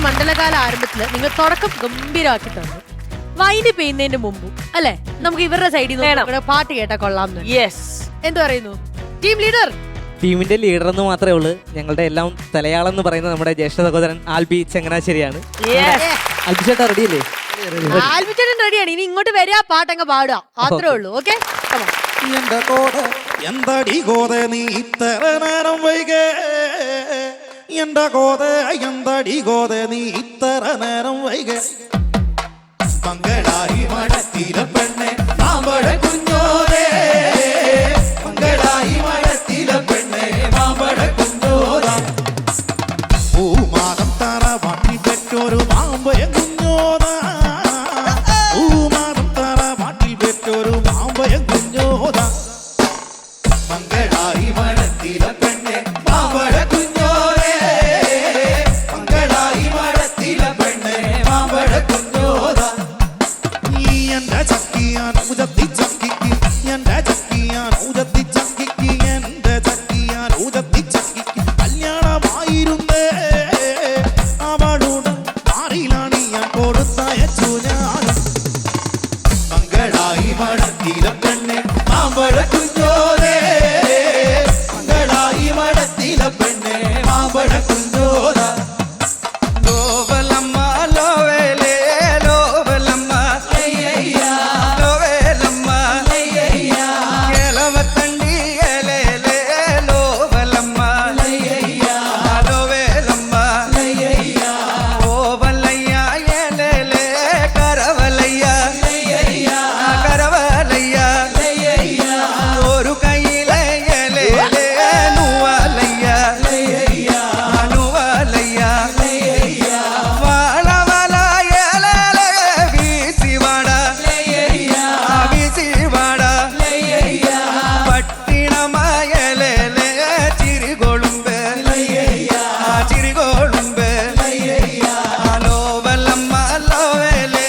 മണ്ഡലകാല ആരംഭത്തില് നിങ്ങൾ തുടക്കം ഗംഭീരമാക്കി തന്നു. വൈൻഡ് പെയ്യുന്നതിന്റെ മുമ്പും അല്ലെ നമുക്ക് ഇവരുടെ സൈഡിൽ നിന്ന് പാട്ട് കേട്ടാ കൊള്ളാം. എന്ത് പറയുന്നു ടീം ലീഡർ? ടീമിന്റെ ലീഡർ എന്ന് മാത്രമേ ഉള്ളൂ. ഞങ്ങളുടെ എല്ലാം തലയാളം എന്ന് പറയുന്നത് നമ്മുടെ ജ്യേഷ്ഠ സഹോദരൻ ആൽബി ചങ്ങനാശ്ശേരിയാണ്. ആൽബി ചേട്ടാ റെഡിയല്ലേ? ആൽബി ചേട്ടൻ റെഡിയാണ്. ഇനി ഇങ്ങോട്ട് വരിക, പാട്ടങ്ങ് പാടുക, അത്രേ ഉള്ളൂ. ഓക്കെ. എന്റെ കോട എന്തടി കോതെ നീ ഇത്ര നേരം വൈകേ, എന്റെ കോത എന്തടി കോതെ നീ ഇത്ര നേരം വൈകേ, മംഗളായി മടത്തിലെ പെണ്ണെ മാമ്പഴ കുഞ്ഞോരേ, മംഗളായി മടത്തിലെ പെണ്ണെ മാമ്പഴ കുഞ്ഞോര, പൂമാതം തറ വാട്ടി പെറ്റൊരു മാമ്പഴ കുഞ്ഞോര, പൂമാതം തറ വാട്ടി പെറ്റൊരു മാമ്പഴ കുഞ്ഞോര, മംഗളായി മടത്തിലെ പെണ്ണെ മാമ്പഴ കുഞ്ഞോരേ, മംഗളായി മടത്തിലെ പെണ്ണെ മാമ്പഴ കുഞ്ഞോര, എന്റെ ചക്കിയാൻ ഉജത്തി ചക്കിക്ക്, എന്റെ ചക്കിയാൻ ഉജത്തി ചക്കിക്ക്, എന്റെ ചക്കിയാൻ ഉജത്തി ചക്കിക്ക് കല്യാണമായിരുന്നേ, അവളോട് മാറിയിലാണ് ഞാൻ കൊടുത്തയച്ചു ഞാൻ, മംഗളായി മടത്തിലെ പെണ്ണെ മാമ്പഴ കുഞ്ഞോരേ, മംഗളായി മടത്തിലെ പെണ്ണെ മാമ്പഴ കുഞ്ഞോര, ലോവലമ്മ ലോവേലേ ലോവലമ്മ ലോവേലമ്മ കേളവത്തണ്ടി ഏലേലേ ലോവലമ്മ ലോവേലമ്മ ഓവലയ്യ ഏലേലേ കരവലയ്യ കരവലയ്യ ഒരു കയ്യിലെ ഏലേലേ നുവലയ്യ നുവലയ്യ വാളവല ഏലേലേ വീസിവാട വീസിവാട പട്ടിണമയലേലേ ചിരികൊളുമ്പ് ചിരികൊളുമ്പ് ലോവലമ്മ ലോവേലേ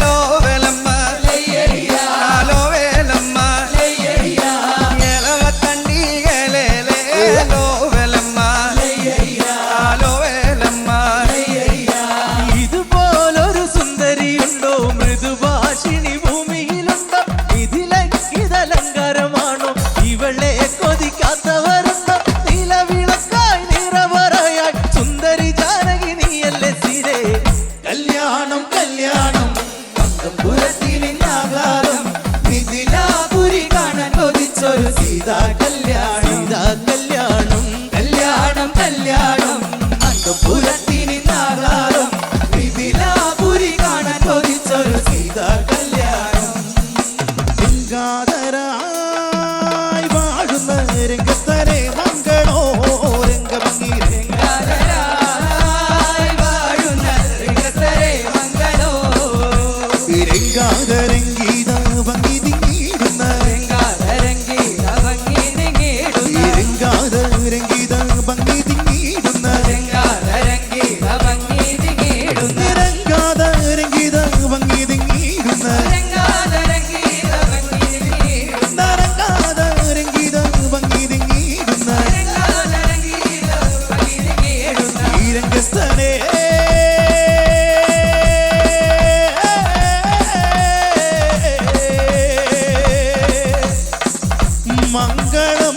ലോവലമ്മ ലോവേലമ്മ ഏലവത്തണ്ടി ഏലേലേ ലോവലമ്മ ലോവേലമ്മ, ഇതുപോലൊരു സുന്ദരിയുണ്ടോ മൃദുഭാഷിണി ഭൂമിയിലുണ്ടോ, ഇതിലങ്കരമാണോ ഇവളെ കൊതിക്കാത്തവരുണ്ടോ, നിലവിളക്കായി നിറവറയായി സുന്ദരി ജാനകി നീയല്ലേ സീരേ, കല്യാണം കല്യാണം പുരത്തിനാകാരം മിഥിലാപുരി കാണാൻ കൊതിച്ചൊരു സീതാ കല്യാണം, സീതാ കല്യാണം കല്യാണം കല്യാണം അന്തപുരത്തിനാകാരം മിഥിലാപുരി കാണാൻ കൊതിച്ചൊരു സീതാ കല്യാണം, ഗംഗാധരായി വാഴുന്ന രംഗത്തരെ മംഗളോ രംഗഭംഗി, രംഗാധരായി വാഴുന്ന രംഗത്തരെ മംഗളോ രംഗാധരംഗീത ഭംഗി തിങ്ങിടുന്ന രംഗാധരംഗീത ഭംഗി തിങ്ങിടുന്ന രംഗാധരംഗീത ഭംഗി തിങ്ങിടുന്ന രംഗാധരംഗീത ഭംഗി തിങ്ങിടുന്ന രംഗാധരംഗീത ഭംഗി തിങ്ങിടുന്ന രംഗാധരംഗീത ഭംഗി തിങ്ങിടുന്ന രംഗാധരംഗീത ഭംഗി തിങ്ങിടുന്ന രംഗാധരംഗീത ഭംഗി തിങ്ങിടുന്ന ഈ രംഗസ്ഥലേ മംഗളം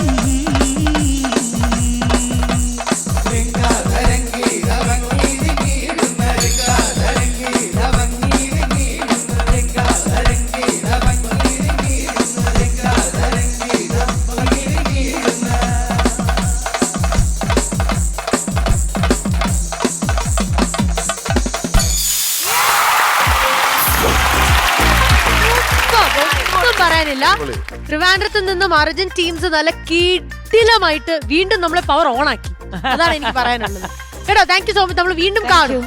രംഗാധരംഗീത ഭംഗി തിങ്ങിടുന്ന രംഗാധരംഗീത ഭംഗി തിങ്ങിടുന്ന രംഗാധരംഗീത ഭംഗി തിങ്ങിടുന്ന രംഗാധരംഗീത ഭംഗി തിങ്ങിടുന്ന. ഒന്നും പറയാനില്ല. ട്രിവാൻഡ്രത്ത് നിന്നും അർജൻ ടീംസ് നല്ല കിടിലമായിട്ട് വീണ്ടും നമ്മളെ പവർ ഓൺ ആക്കി. അതാണ് എനിക്ക് പറയാനുള്ളത് കേട്ടോ. Thank you so much. നമ്മൾ വീണ്ടും കാണും.